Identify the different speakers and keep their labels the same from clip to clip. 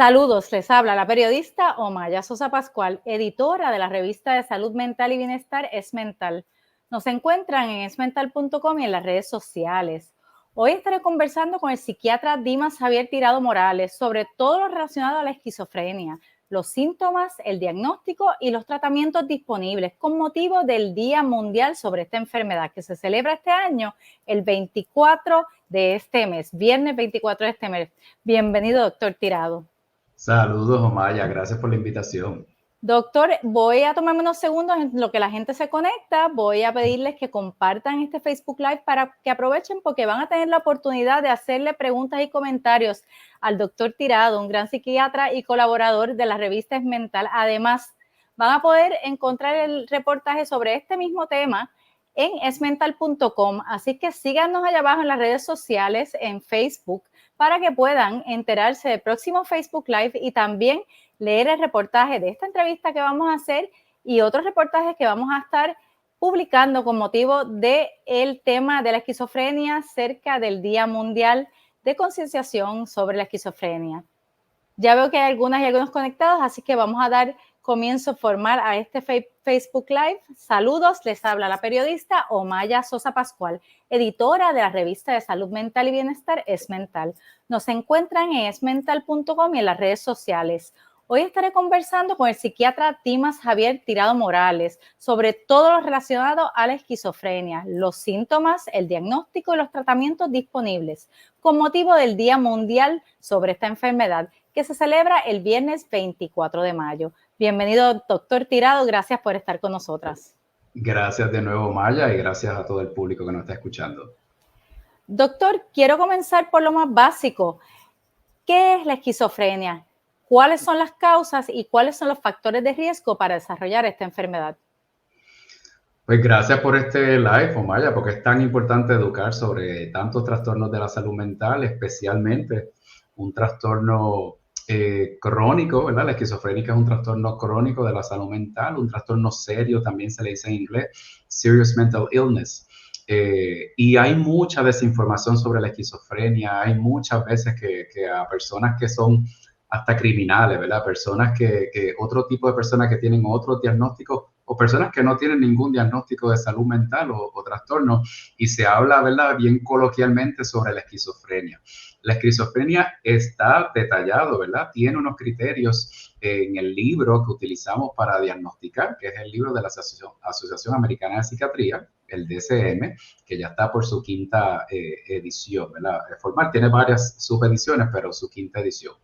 Speaker 1: Saludos, les habla la periodista Omaya Sosa Pascual, editora de la revista de salud mental y bienestar EsMental. Nos encuentran en esmental.com y en las redes sociales. Hoy estaré conversando con el psiquiatra Dimas Javier Tirado Morales sobre todo lo relacionado a la esquizofrenia, los síntomas, el diagnóstico y los tratamientos disponibles con motivo del Día Mundial sobre esta enfermedad que se celebra este año, el 24 de este mes, viernes 24 de este mes. Bienvenido, doctor Tirado.
Speaker 2: Saludos, Omaya, gracias por la invitación.
Speaker 1: Doctor, voy a tomarme unos segundos en lo que la gente se conecta. Voy a pedirles que compartan este Facebook Live para que aprovechen porque van a tener la oportunidad de hacerle preguntas y comentarios al doctor Tirado, un gran psiquiatra y colaborador de la revista EsMental. Además, van a poder encontrar el reportaje sobre este mismo tema en esmental.com. Así que síganos allá abajo en las redes sociales, en Facebook, para que puedan enterarse del próximo Facebook Live y también leer el reportaje de esta entrevista que vamos a hacer y otros reportajes que vamos a estar publicando con motivo del tema de la esquizofrenia cerca del Día Mundial de Concienciación sobre la Esquizofrenia. Ya veo que hay algunas y algunos conectados, así que vamos a dar comienzo formal a este Facebook Live. Saludos, les habla la periodista Omaya Sosa Pascual, editora de la revista de salud mental y bienestar EsMental. Nos encuentran en esmental.com y en las redes sociales. Hoy estaré conversando con el psiquiatra Dimas Javier Tirado Morales sobre todo lo relacionado a la esquizofrenia, los síntomas, el diagnóstico y los tratamientos disponibles con motivo del Día Mundial sobre esta enfermedad que se celebra el viernes 24 de mayo. Bienvenido, doctor Tirado, gracias por estar con nosotras.
Speaker 2: Gracias de nuevo, Omaya, y gracias a todo el público que nos está escuchando.
Speaker 1: Doctor, quiero comenzar por lo más básico. ¿Qué es la esquizofrenia? ¿Cuáles son las causas y cuáles son los factores de riesgo para desarrollar esta enfermedad?
Speaker 2: Pues gracias por este live, Omaya, porque es tan importante educar sobre tantos trastornos de la salud mental, especialmente un trastorno crónico, ¿verdad? La esquizofrénica es un trastorno crónico de la salud mental, un trastorno serio, también se le dice en inglés, serious mental illness. Y hay mucha desinformación sobre la esquizofrenia, hay muchas veces que a personas que son hasta criminales, ¿verdad? Personas otro tipo de personas que tienen otros diagnósticos o personas que no tienen ningún diagnóstico de salud mental o trastorno y se habla, ¿verdad? Bien coloquialmente sobre la esquizofrenia. La esquizofrenia está detallado, ¿verdad? Tiene unos criterios en el libro que utilizamos para diagnosticar, que es el libro de la Asociación Americana de Psiquiatría, el DSM, que ya está por su quinta edición, ¿verdad? Formal, tiene varias subediciones, pero su quinta edición.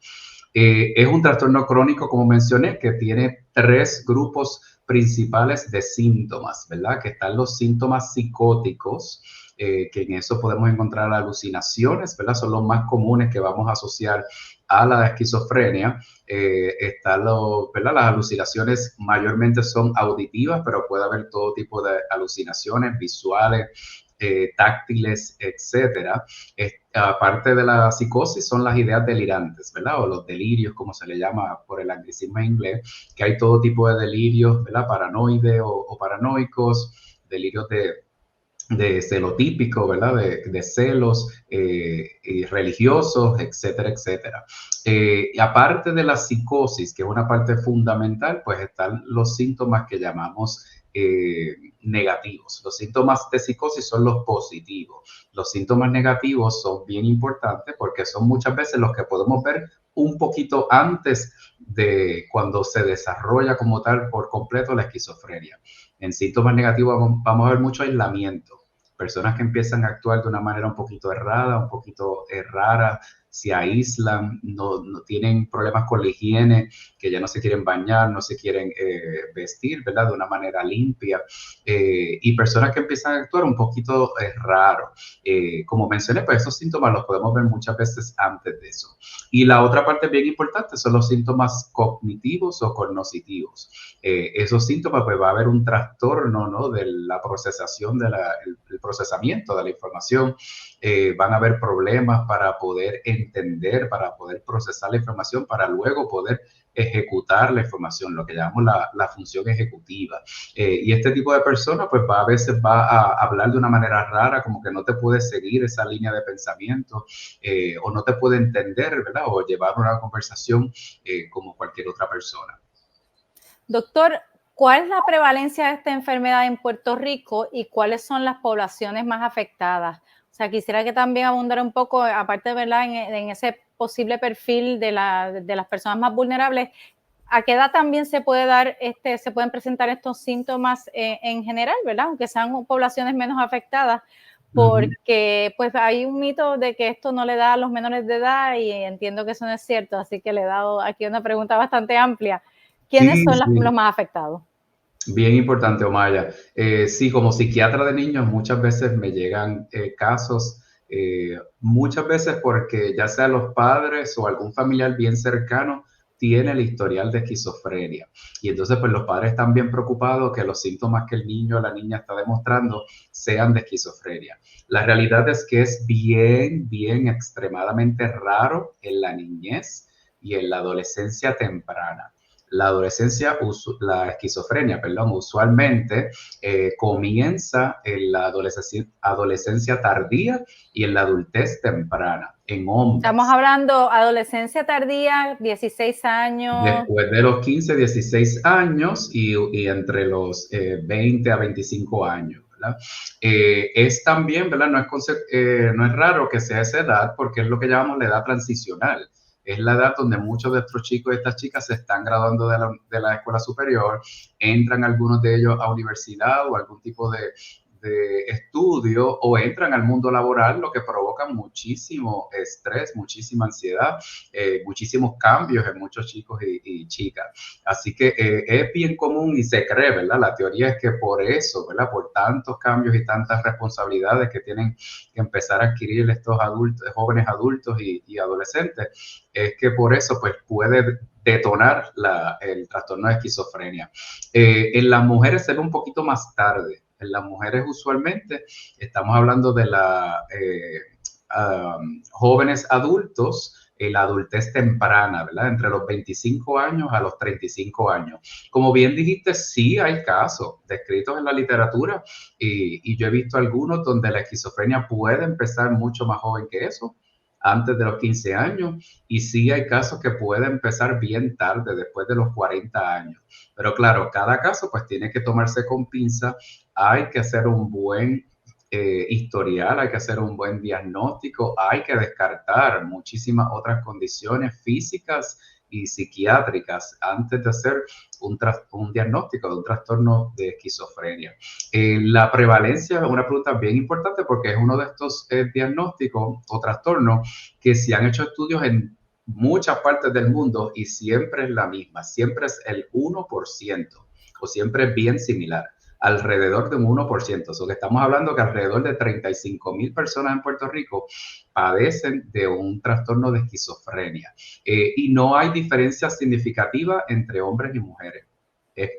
Speaker 2: Es un trastorno crónico, como mencioné, que tiene 3 grupos principales de síntomas, ¿verdad? Que están los síntomas psicóticos, que en eso podemos encontrar alucinaciones, ¿verdad? Son los más comunes que vamos a asociar a la esquizofrenia. ¿Verdad? Las alucinaciones mayormente son auditivas, pero puede haber todo tipo de alucinaciones visuales, táctiles, etcétera. Aparte de la psicosis, son las ideas delirantes, ¿verdad? O los delirios, como se le llama por el anglicismo en inglés, que hay todo tipo de delirios, ¿verdad? Paranoide o paranoicos, delirios de celotípico, ¿verdad? De celos y religiosos, etcétera, etcétera. Y aparte de la psicosis, que es una parte fundamental, pues están los síntomas que llamamos negativos. Los síntomas de psicosis son los positivos. Los síntomas negativos son bien importantes porque son muchas veces los que podemos ver un poquito antes de cuando se desarrolla como tal por completo la esquizofrenia. En síntomas negativos vamos a ver mucho aislamiento. Personas que empiezan a actuar de una manera un poquito errada, un poquito rara, se aíslan, no tienen problemas con la higiene, que ya no se quieren bañar, no se quieren vestir, ¿verdad? De una manera limpia. Y personas que empiezan a actuar un poquito raro. Como mencioné, pues esos síntomas los podemos ver muchas veces antes de eso. Y la otra parte bien importante son los síntomas cognitivos o cognitivos. Esos síntomas, pues va a haber un trastorno, ¿no? De la procesación, el procesamiento de la información. Van a haber problemas para poder entender, para poder procesar la información, para luego poder ejecutar la información, lo que llamamos la función ejecutiva. Y este tipo de persona, pues a veces va a hablar de una manera rara, como que no te puede seguir esa línea de pensamiento, o no te puede entender, ¿verdad? O llevar una conversación como cualquier otra persona.
Speaker 1: Doctor, ¿cuál es la prevalencia de esta enfermedad en Puerto Rico y cuáles son las poblaciones más afectadas? O sea, quisiera que también abundara un poco, aparte, ¿verdad?, en ese posible perfil de las personas más vulnerables. ¿A qué edad también se pueden presentar estos síntomas en general, ¿verdad? Aunque sean poblaciones menos afectadas, porque pues hay un mito de que esto no le da a los menores de edad y entiendo que eso no es cierto, así que le he dado aquí una pregunta bastante amplia. ¿Quiénes
Speaker 2: Sí,
Speaker 1: son
Speaker 2: sí.
Speaker 1: los más afectados?
Speaker 2: Bien importante, Omaya. Sí, como psiquiatra de niños muchas veces me llegan casos, muchas veces porque ya sea los padres o algún familiar bien cercano tiene el historial de esquizofrenia. Y entonces pues los padres están bien preocupados que los síntomas que el niño o la niña está demostrando sean de esquizofrenia. La realidad es que es bien extremadamente raro en la niñez y en la adolescencia temprana. La esquizofrenia, perdón, usualmente comienza en la adolescencia tardía y en la adultez temprana, en hombres.
Speaker 1: Estamos hablando adolescencia tardía, 16 años.
Speaker 2: Después de los 15, 16 años y entre los 20 a 25 años, ¿verdad? Es también, ¿verdad? No es raro que sea esa edad porque es lo que llamamos la edad transicional. Es la edad donde muchos de estos chicos y estas chicas se están graduando de la escuela superior, entran algunos de ellos a universidad o algún tipo de estudio o entran al mundo laboral, lo que provoca muchísimo estrés, muchísima ansiedad, muchísimos cambios en muchos chicos y chicas. Así que es bien común y se cree, ¿verdad? La teoría es que por eso, ¿verdad? Por tantos cambios y tantas responsabilidades que tienen que empezar a adquirir estos adultos, jóvenes adultos y adolescentes, es que por eso pues puede detonar el trastorno de esquizofrenia. En las mujeres se ve un poquito más tarde. En las mujeres usualmente estamos hablando de jóvenes adultos, la adultez temprana, ¿verdad? Entre los 25 años a los 35 años. Como bien dijiste, sí hay casos descritos en la literatura y yo he visto algunos donde la esquizofrenia puede empezar mucho más joven que eso, antes de los 15 años, y sí hay casos que puede empezar bien tarde, después de los 40 años. Pero claro, cada caso pues tiene que tomarse con pinza, hay que hacer un buen historial, hay que hacer un buen diagnóstico, hay que descartar muchísimas otras condiciones físicas y psiquiátricas antes de hacer un diagnóstico de un trastorno de esquizofrenia. La prevalencia es una pregunta bien importante porque es uno de estos diagnósticos o trastornos que se han hecho estudios en muchas partes del mundo y siempre es la misma, siempre es el 1% o siempre es bien similar, alrededor de un 1%. O sea, que estamos hablando que alrededor de 35,000 personas en Puerto Rico padecen de un trastorno de esquizofrenia. Y no hay diferencia significativa entre hombres y mujeres.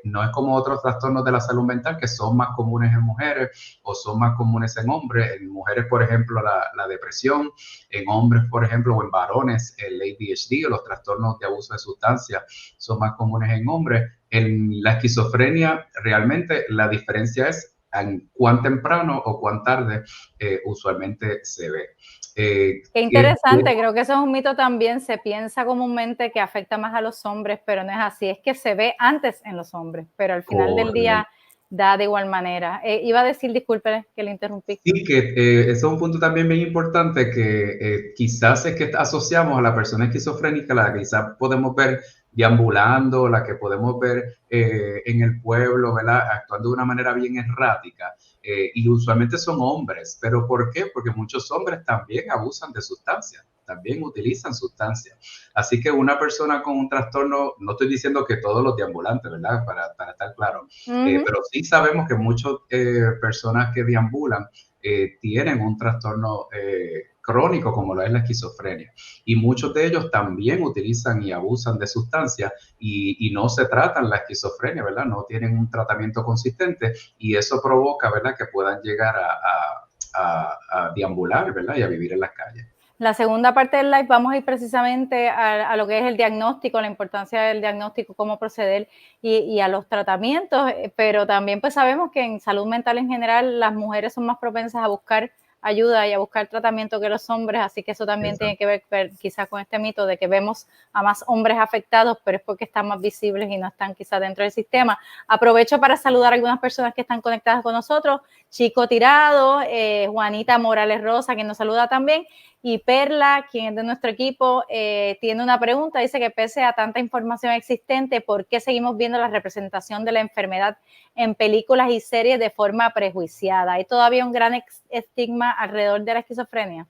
Speaker 2: No es como otros trastornos de la salud mental que son más comunes en mujeres o son más comunes en hombres. En mujeres, por ejemplo, la depresión, en hombres, por ejemplo, o en varones, el ADHD o los trastornos de abuso de sustancias son más comunes en hombres. En la esquizofrenia, realmente la diferencia es en cuán temprano o cuán tarde usualmente se ve.
Speaker 1: Qué interesante, creo que eso es un mito también. Se piensa comúnmente que afecta más a los hombres, pero no es así. Es que se ve antes en los hombres, pero al final del día da de igual manera. Iba a decir, disculpe que le interrumpí.
Speaker 2: Sí, que eso es un punto también bien importante que quizás es que asociamos a la persona esquizofrénica, la que quizás podemos ver deambulando, la que podemos ver en el pueblo, ¿verdad? Actuando de una manera bien errática. Y usualmente son hombres. ¿Pero por qué? Porque muchos hombres también abusan de sustancias, también utilizan sustancias. Así que una persona con un trastorno, no estoy diciendo que todos los deambulantes, ¿verdad? Para estar claro. Pero sí sabemos que muchas personas que deambulan tienen un trastorno crónico como lo es la esquizofrenia. Y muchos de ellos también utilizan y abusan de sustancias y no se tratan la esquizofrenia, ¿verdad? No tienen un tratamiento consistente y eso provoca, ¿verdad? Que puedan llegar a deambular, ¿verdad? Y a vivir en las calles.
Speaker 1: La segunda parte del live vamos a ir precisamente a lo que es el diagnóstico, la importancia del diagnóstico, cómo proceder y a los tratamientos, pero también pues sabemos que en salud mental en general las mujeres son más propensas a buscar ayuda y a buscar tratamiento que los hombres, así que eso también tiene que ver quizás con este mito de que vemos a más hombres afectados, pero es porque están más visibles y no están quizás dentro del sistema. Aprovecho para saludar a algunas personas que están conectadas con nosotros, Chico Tirado, Juanita Morales Rosa, quien nos saluda también, y Perla, quien es de nuestro equipo, tiene una pregunta, dice que pese a tanta información existente, ¿por qué seguimos viendo la representación de la enfermedad en películas y series de forma prejuiciada? ¿Hay todavía un gran estigma alrededor de la esquizofrenia?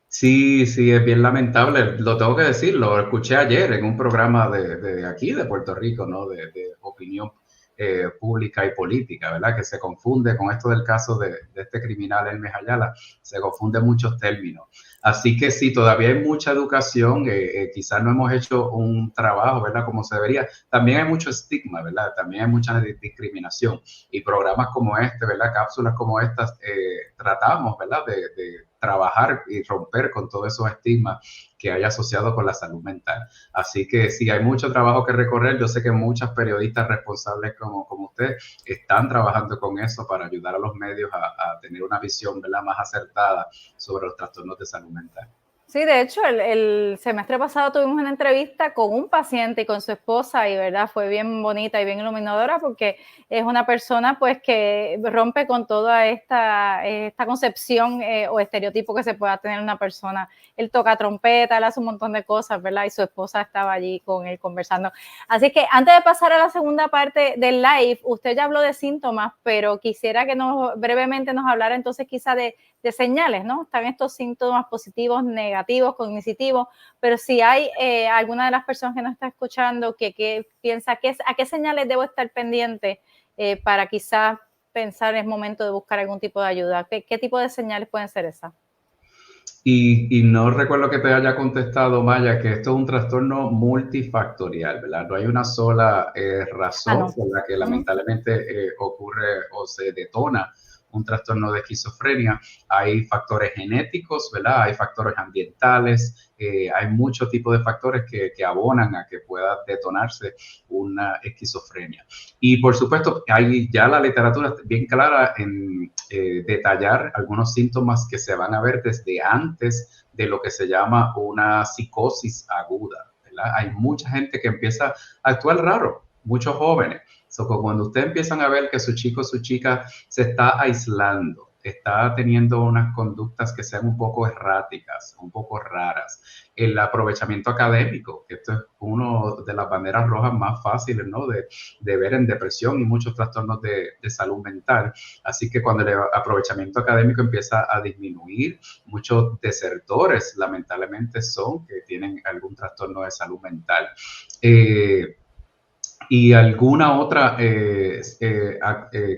Speaker 2: Sí, sí, es bien lamentable, lo tengo que decir, lo escuché ayer en un programa de aquí, de Puerto Rico, ¿no? De opinión pública y política, ¿verdad? Que se confunde con esto del caso de este criminal Hermes Ayala, se confunden muchos términos. Así que sí, todavía hay mucha educación, quizás no hemos hecho un trabajo, ¿verdad? Como se debería. También hay mucho estigma, ¿verdad? También hay mucha discriminación. Y programas como este, ¿verdad? Cápsulas como estas, tratamos, ¿verdad? De trabajar y romper con todos esos estigmas que hay asociados con la salud mental. Así que sí, hay mucho trabajo que recorrer. Yo sé que muchas periodistas responsables como usted están trabajando con eso para ayudar a los medios a tener una visión, ¿verdad?, más acertada sobre los trastornos de salud mental.
Speaker 1: Sí, de hecho, el semestre pasado tuvimos una entrevista con un paciente y con su esposa y, verdad, fue bien bonita y bien iluminadora porque es una persona, pues, que rompe con toda esta concepción o estereotipo que se pueda tener una persona. Él toca trompeta, él hace un montón de cosas, ¿verdad? Y su esposa estaba allí con él conversando. Así que antes de pasar a la segunda parte del live, usted ya habló de síntomas, pero quisiera que brevemente nos hablara entonces quizá de señales, ¿no? Están estos síntomas positivos, negativos, cognitivos, pero si hay alguna de las personas que nos está escuchando que piensa a qué señales debo estar pendiente para quizás pensar en el momento de buscar algún tipo de ayuda, ¿qué tipo de señales pueden ser esas?
Speaker 2: Y no recuerdo que te haya contestado, Maya, que esto es un trastorno multifactorial, ¿verdad? No hay una sola razón por la que lamentablemente ocurre o se detona un trastorno de esquizofrenia. Hay factores genéticos, ¿verdad? Hay factores ambientales, hay muchos tipos de factores que abonan a que pueda detonarse una esquizofrenia. Y por supuesto, hay ya la literatura bien clara en detallar algunos síntomas que se van a ver desde antes de lo que se llama una psicosis aguda, ¿verdad? Hay mucha gente que empieza a actuar raro, muchos jóvenes. Cuando ustedes empiezan a ver que su chico o su chica se está aislando, está teniendo unas conductas que sean un poco erráticas, un poco raras. El aprovechamiento académico, que esto es uno de las banderas rojas más fáciles, ¿no?, de ver en depresión y muchos trastornos de salud mental. Así que cuando el aprovechamiento académico empieza a disminuir, muchos desertores lamentablemente son que tienen algún trastorno de salud mental. Y alguna otra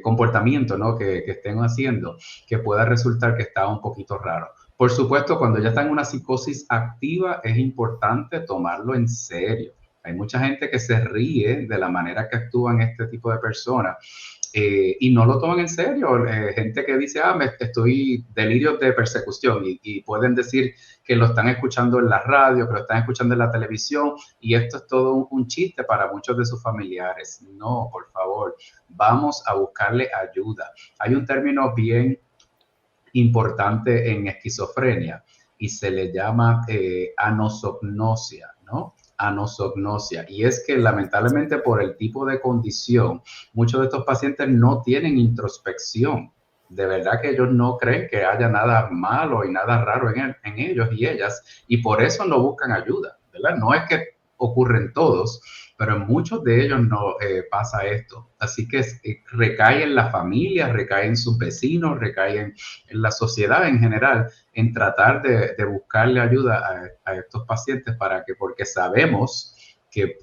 Speaker 2: comportamiento, ¿no?, que estén haciendo que pueda resultar que está un poquito raro. Por supuesto, cuando ya está en una psicosis activa, es importante tomarlo en serio. Hay mucha gente que se ríe de la manera que actúan este tipo de personas y no lo toman en serio. Gente que dice, estoy delirios de persecución y pueden decir que lo están escuchando en la radio, que lo están escuchando en la televisión y esto es todo un chiste para muchos de sus familiares. No, por favor, vamos a buscarle ayuda. Hay un término bien importante en esquizofrenia y se le llama anosognosia, ¿no? Anosognosia. Y es que lamentablemente por el tipo de condición, muchos de estos pacientes no tienen introspección. De verdad que ellos no creen que haya nada malo y nada raro en ellos y ellas, y por eso no buscan ayuda, ¿verdad? No es que ocurren todos, pero en muchos de ellos no pasa esto. Así que recae en la familia, recae en sus vecinos, recae en la sociedad en general, en tratar de buscarle ayuda a estos pacientes porque sabemos que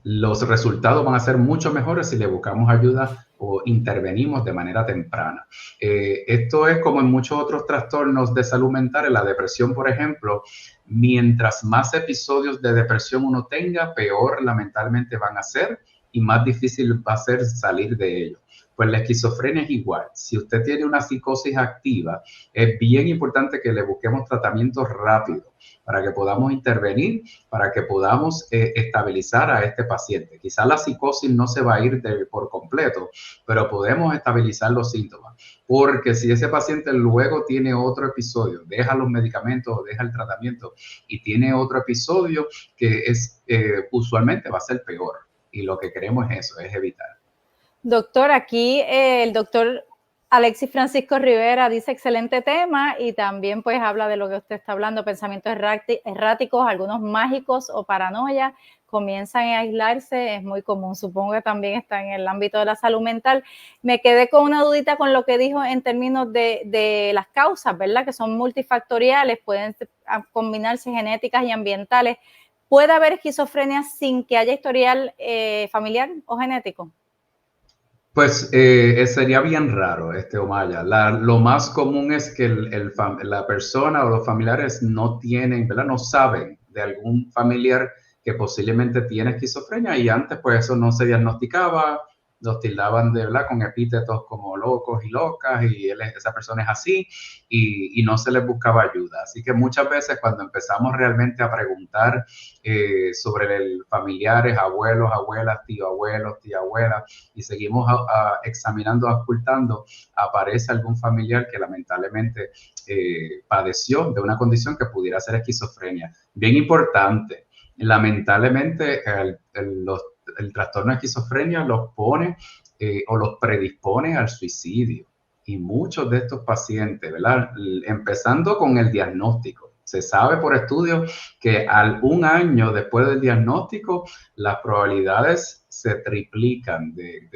Speaker 2: los resultados van a ser mucho mejores si le buscamos ayuda o intervenimos de manera temprana. Esto es como en muchos otros trastornos de salud mental. En la depresión, por ejemplo, mientras más episodios de depresión uno tenga, peor lamentablemente van a ser y más difícil va a ser salir de ello. pues la esquizofrenia es igual. Si usted tiene una psicosis activa, es bien importante que le busquemos tratamiento rápido para que podamos intervenir, para que podamos estabilizar a este paciente. Quizás la psicosis no se va a ir por completo, pero podemos estabilizar los síntomas. Porque si ese paciente luego tiene otro episodio, deja los medicamentos o deja el tratamiento y tiene otro episodio que es usualmente va a ser peor. Y lo que queremos es eso, es evitar.
Speaker 1: Doctor, aquí el doctor Alexis Francisco Rivera dice excelente tema y también pues habla de lo que usted está hablando, pensamientos erráticos, algunos mágicos o paranoia, comienzan a aislarse, es muy común, supongo que también está en el ámbito de la salud mental. Me quedé con una dudita con lo que dijo en términos de las causas, ¿verdad? Que son multifactoriales, pueden combinarse genéticas y ambientales. ¿Puede haber esquizofrenia sin que haya historial familiar o genético?
Speaker 2: Pues sería bien raro, Omaya. Lo más común es que la persona o los familiares no tienen, ¿verdad? No saben de algún familiar que posiblemente tiene esquizofrenia y antes pues eso no se diagnosticaba, los tildaban de, ¿verdad? Con epítetos como locos y locas y esa persona es así y no se les buscaba ayuda. Así que muchas veces cuando empezamos realmente a preguntar sobre familiares, abuelos, abuelas, tío abuelos, tía abuela, y seguimos examinando, ocultando, aparece algún familiar que lamentablemente padeció de una condición que pudiera ser esquizofrenia. Bien importante, lamentablemente el trastorno de esquizofrenia los pone o los predispone al suicidio. Y muchos de estos pacientes, ¿verdad? Empezando con el diagnóstico. Se sabe por estudios que un año después del diagnóstico, las probabilidades se triplican de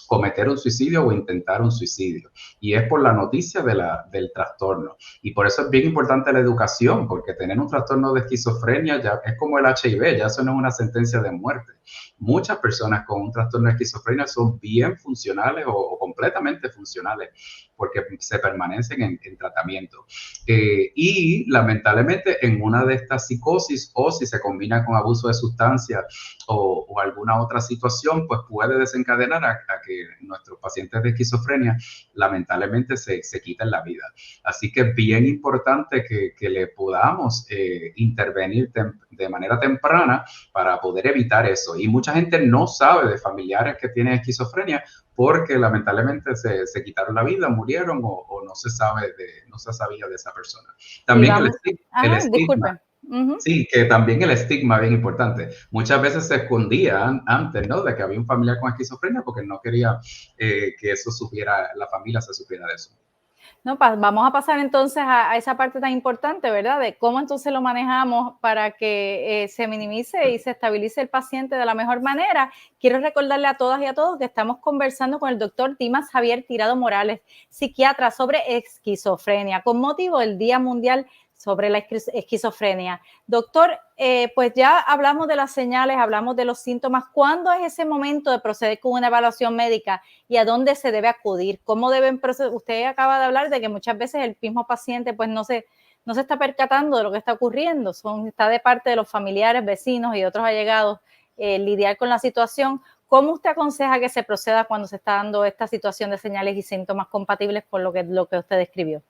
Speaker 2: cometer un suicidio o intentar un suicidio. Y es por la noticia del trastorno. Y por eso es bien importante la educación, porque tener un trastorno de esquizofrenia ya es como el HIV, ya eso no es una sentencia de muerte. Muchas personas con un trastorno de esquizofrenia son bien funcionales o completamente funcionales porque se permanecen en tratamiento. Y lamentablemente en una de estas psicosis o si se combina con abuso de sustancias o alguna otra situación, pues puede desencadenar a que nuestros pacientes de esquizofrenia lamentablemente se quiten la vida. Así que es bien importante que le podamos intervenir de manera temprana para poder evitar eso. Y mucha gente no sabe de familiares que tienen esquizofrenia porque lamentablemente se quitaron la vida, murieron o no se sabía de esa persona. También el estigma.
Speaker 1: Uh-huh.
Speaker 2: Sí, que también el estigma es bien importante. Muchas veces se escondía antes, ¿no? De que había un familiar con esquizofrenia porque no quería que eso la familia se supiera de eso.
Speaker 1: No, vamos a pasar entonces a esa parte tan importante, ¿verdad? De cómo entonces lo manejamos para que se minimice y se estabilice el paciente de la mejor manera. Quiero recordarle a todas y a todos que estamos conversando con el doctor Dimas Javier Tirado Morales, psiquiatra, sobre esquizofrenia, con motivo del Día Mundial sobre la esquizofrenia. Doctor, pues ya hablamos de las señales, hablamos de los síntomas. ¿Cuándo es ese momento de proceder con una evaluación médica y a dónde se debe acudir? ¿Cómo deben proceder? Usted acaba de hablar de que muchas veces el mismo paciente pues no se está percatando de lo que está ocurriendo. Está de parte de los familiares, vecinos y otros allegados lidiar con la situación. ¿Cómo usted aconseja que se proceda cuando se está dando esta situación de señales y síntomas compatibles con lo que usted describió?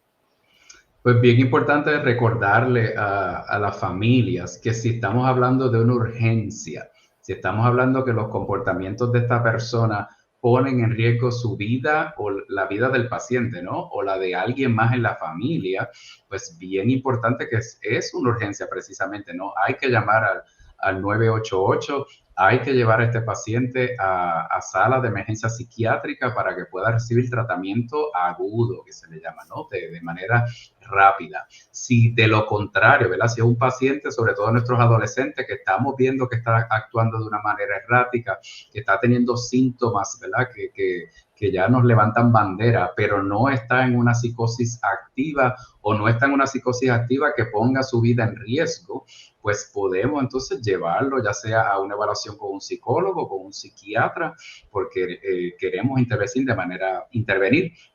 Speaker 2: Pues bien importante recordarle a las familias que si estamos hablando de una urgencia, si estamos hablando que los comportamientos de esta persona ponen en riesgo su vida o la vida del paciente, ¿no? O la de alguien más en la familia, pues bien importante que es una urgencia precisamente, ¿no? Hay que llamar al 988, hay que llevar a este paciente a sala de emergencia psiquiátrica para que pueda recibir tratamiento agudo, que se le llama, ¿no? De manera rápida. Si de lo contrario, ¿verdad? Si es un paciente, sobre todo nuestros adolescentes, que estamos viendo que está actuando de una manera errática, que está teniendo síntomas, ¿verdad? Que ya nos levantan bandera, pero no está en una psicosis activa o no está en una psicosis activa que ponga su vida en riesgo, pues podemos entonces llevarlo ya sea a una evaluación con un psicólogo, con un psiquiatra, porque queremos intervenir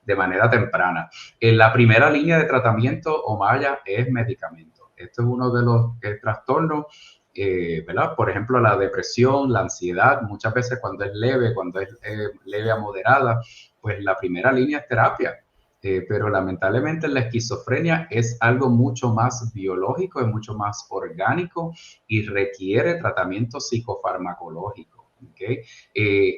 Speaker 2: de manera temprana. En la primera línea de tratamiento, Omaya, es medicamento. Esto es uno de los trastornos ¿verdad? Por ejemplo, la depresión, la ansiedad, muchas veces cuando es leve a moderada, pues la primera línea es terapia. Pero lamentablemente la esquizofrenia es algo mucho más biológico, es mucho más orgánico y requiere tratamiento psicofarmacológico. ¿Okay?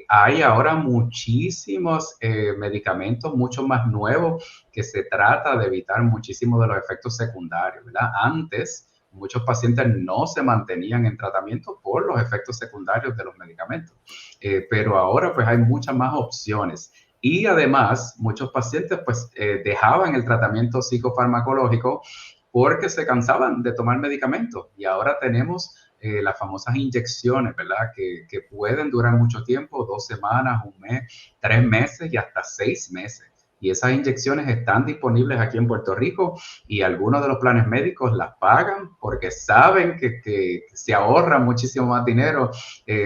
Speaker 2: Hay ahora muchísimos medicamentos, mucho más nuevos, que se trata de evitar muchísimos de los efectos secundarios, ¿verdad? Antes, muchos pacientes no se mantenían en tratamiento por los efectos secundarios de los medicamentos, pero ahora pues hay muchas más opciones. Y además, muchos pacientes pues dejaban el tratamiento psicofarmacológico porque se cansaban de tomar medicamentos. Y ahora tenemos las famosas inyecciones, ¿verdad? Que pueden durar mucho tiempo, 2 semanas, 1 mes, 3 meses y hasta 6 meses. Y esas inyecciones están disponibles aquí en Puerto Rico y algunos de los planes médicos las pagan porque saben que se ahorra muchísimo más dinero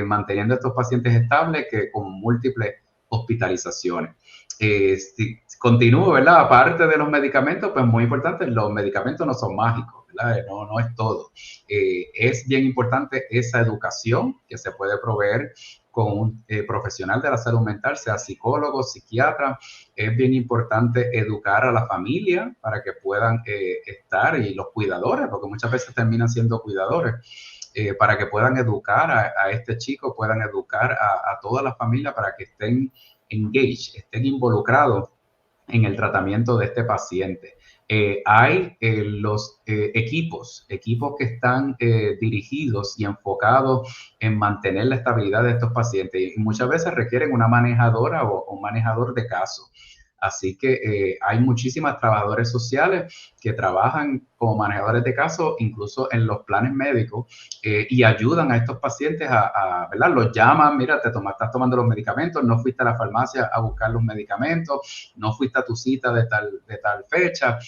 Speaker 2: manteniendo a estos pacientes estables que con múltiples hospitalizaciones. Si continúo, ¿verdad? Aparte de los medicamentos, pues muy importante, los medicamentos no son mágicos, ¿verdad? No es todo. Es bien importante esa educación que se puede proveer con un profesional de la salud mental, sea psicólogo, psiquiatra. Es bien importante educar a la familia para que puedan estar, y los cuidadores, porque muchas veces terminan siendo cuidadores, para que puedan educar a este chico, puedan educar a toda la familia para que estén engaged, estén involucrados en el tratamiento de este paciente. Hay los equipos que están dirigidos y enfocados en mantener la estabilidad de estos pacientes y muchas veces requieren una manejadora o un manejador de caso. Así que hay muchísimas trabajadoras sociales que trabajan como manejadores de casos, incluso en los planes médicos, y ayudan a estos pacientes ¿verdad? Los llaman, mira, estás tomando los medicamentos, no fuiste a la farmacia a buscar los medicamentos, no fuiste a tu cita de tal fecha,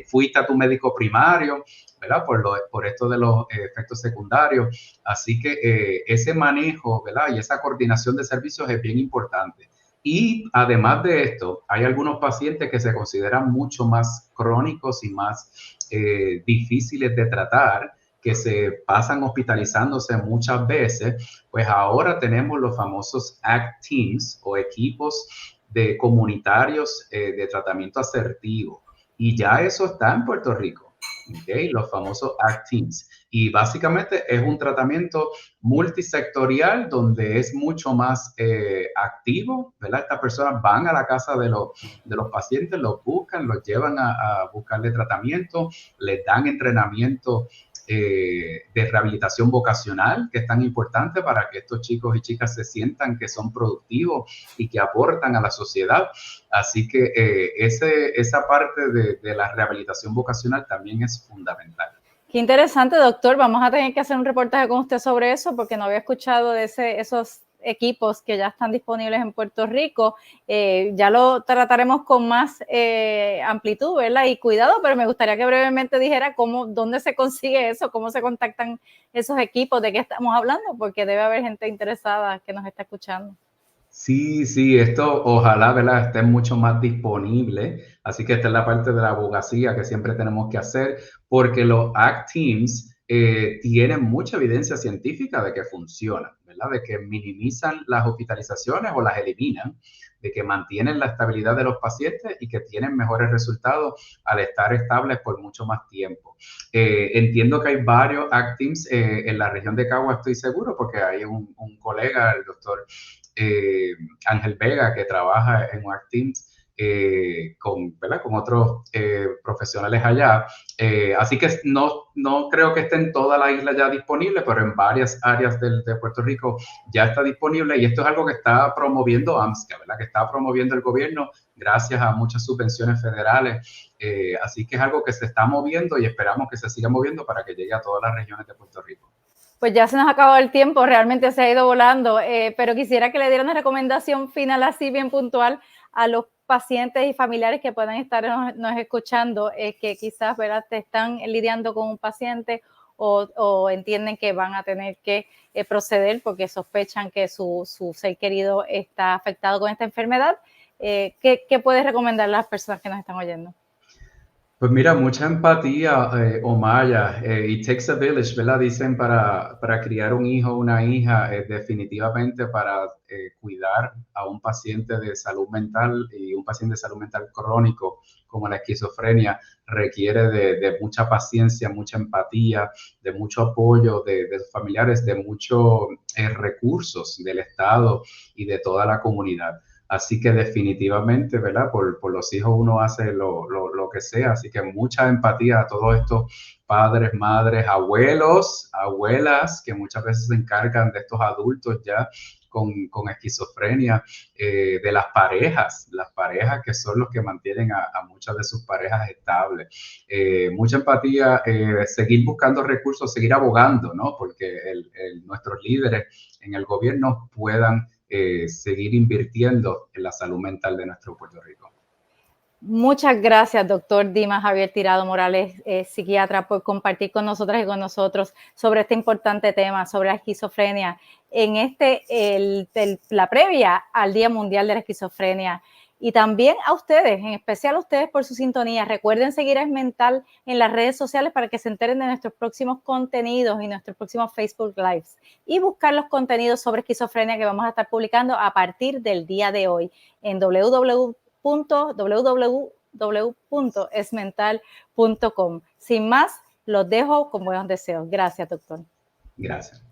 Speaker 2: fuiste a tu médico primario, ¿verdad? Por esto de los efectos secundarios. Así que ese manejo, ¿verdad? Y esa coordinación de servicios es bien importante. Y además de esto, hay algunos pacientes que se consideran mucho más crónicos y más difíciles de tratar, que se pasan hospitalizándose muchas veces. Pues ahora tenemos los famosos ACT Teams o equipos de comunitarios de tratamiento asertivo. Y ya eso está en Puerto Rico, ¿okay? Los famosos ACT Teams. Y básicamente es un tratamiento multisectorial donde es mucho más activo, ¿verdad? Estas personas van a la casa de los pacientes, los buscan, los llevan a buscarle tratamiento, les dan entrenamiento de rehabilitación vocacional, que es tan importante para que estos chicos y chicas se sientan que son productivos y que aportan a la sociedad. Así que esa parte de la rehabilitación vocacional también es fundamental.
Speaker 1: Qué interesante, doctor. Vamos a tener que hacer un reportaje con usted sobre eso porque no había escuchado de esos equipos que ya están disponibles en Puerto Rico. Ya lo trataremos con más amplitud, ¿verdad? Y cuidado, pero me gustaría que brevemente dijera dónde se consigue eso, cómo se contactan esos equipos, de qué estamos hablando, porque debe haber gente interesada que nos está escuchando.
Speaker 2: Sí, esto ojalá, ¿verdad?, esté mucho más disponible. Así que esta es la parte de la abogacía que siempre tenemos que hacer, porque los ACT Teams tienen mucha evidencia científica de que funcionan, ¿verdad?, de que minimizan las hospitalizaciones o las eliminan, de que mantienen la estabilidad de los pacientes y que tienen mejores resultados al estar estables por mucho más tiempo. Entiendo que hay varios ACT Teams en la región de Cagua, estoy seguro, porque hay un colega, el doctor Ángel Vega, que trabaja en ACT Teams con otros profesionales allá. Así que no creo que esté en toda la isla ya disponible, pero en varias áreas de Puerto Rico ya está disponible, y esto es algo que está promoviendo AMSCA, ¿verdad?, que está promoviendo el gobierno gracias a muchas subvenciones federales. Así que es algo que se está moviendo y esperamos que se siga moviendo para que llegue a todas las regiones de Puerto Rico.
Speaker 1: Pues ya se nos ha acabado el tiempo, realmente se ha ido volando, pero quisiera que le diera una recomendación final así bien puntual a los pacientes y familiares que puedan estar nos escuchando, que quizás, ¿verdad?, te están lidiando con un paciente o entienden que van a tener que proceder porque sospechan que su ser querido está afectado con esta enfermedad. ¿Qué puedes recomendar a las personas que nos están oyendo?
Speaker 2: Pues mira, mucha empatía, Omaya. It takes a village, ¿verdad? Dicen para criar un hijo o una hija, definitivamente para cuidar a un paciente de salud mental y un paciente de salud mental crónico como la esquizofrenia requiere de mucha paciencia, mucha empatía, de mucho apoyo de los familiares, de muchos recursos del Estado y de toda la comunidad. Así que definitivamente, ¿verdad? Por los hijos uno hace lo que sea. Así que mucha empatía a todos estos padres, madres, abuelos, abuelas que muchas veces se encargan de estos adultos ya con esquizofrenia, de las parejas que son los que mantienen a muchas de sus parejas estables. Mucha empatía, seguir buscando recursos, seguir abogando, ¿no? Porque nuestros líderes en el gobierno puedan seguir invirtiendo en la salud mental de nuestro Puerto Rico.
Speaker 1: Muchas gracias, doctor Dimas Javier Tirado Morales, psiquiatra, por compartir con nosotras y con nosotros sobre este importante tema, sobre la esquizofrenia, en la previa al Día Mundial de la Esquizofrenia. Y también a ustedes, en especial a ustedes por su sintonía. Recuerden seguir a Esmental en las redes sociales para que se enteren de nuestros próximos contenidos y nuestros próximos Facebook Lives. Y buscar los contenidos sobre esquizofrenia que vamos a estar publicando a partir del día de hoy en www.esmental.com. Sin más, los dejo con buenos deseos. Gracias, doctor.
Speaker 2: Gracias.